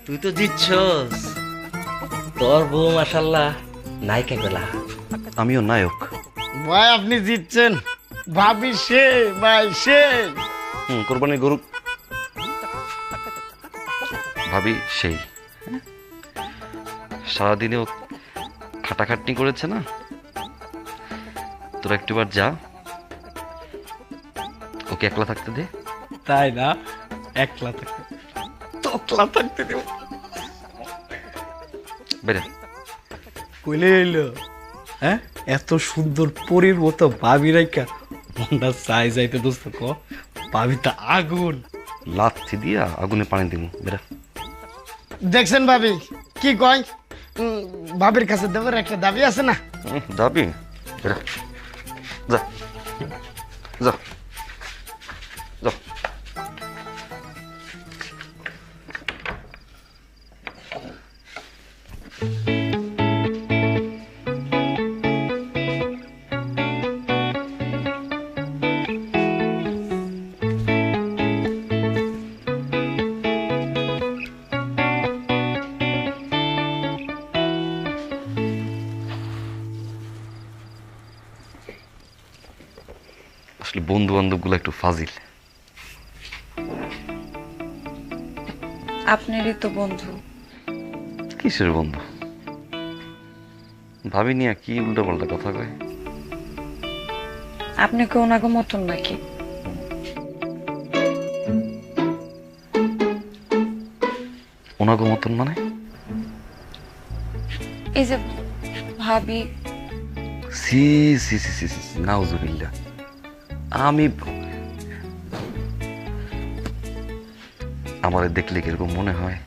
তুই তো জিতছস। তোর বউ মাশাল্লাহ নায়িকা গলা। আমিও নায়ক। ভাই আপনি জিতছেন, ভাবি সে ভাই সে। কোরবানির গরু ভাবি সেই সারাদিনেও খাটাখাটনি করেছে না। তোরা একটুবার যা, ওকে একলা থাকতে দে। তাই না? একলা থাকতে তকলা থাকতে দেব। বেরে কইলে এলো হ্যাঁ, এত সুন্দর পরীর মতো ভাবি রাইকা মনটা চাই যাইতে দোস্ত ক। ভাবি তো আগুন। লাথি দিয়া আগুনে পানি দিব। বেরা দেখছেন ভাবি কি কয়? ভাবির কাছে দেবার একটা দাবি আছে না? যাবি? বেরা যা যা যা। আসলে বন্ধু বান্ধব গুলো একটু ফাজিল। আপনারই তো বন্ধু। কিসের বন্ধু? ভাবি নিয়ে কি উল্টা পাল্টা কথা কয়। আপনি কি ওনাকে মতন নাকি? ওনাগো মতন মানে? এই যে ভাবি। সি সি সি সি সি নাউজুবিল্লাহ। আমি আমারে দেখলে কিরকম মনে হয়?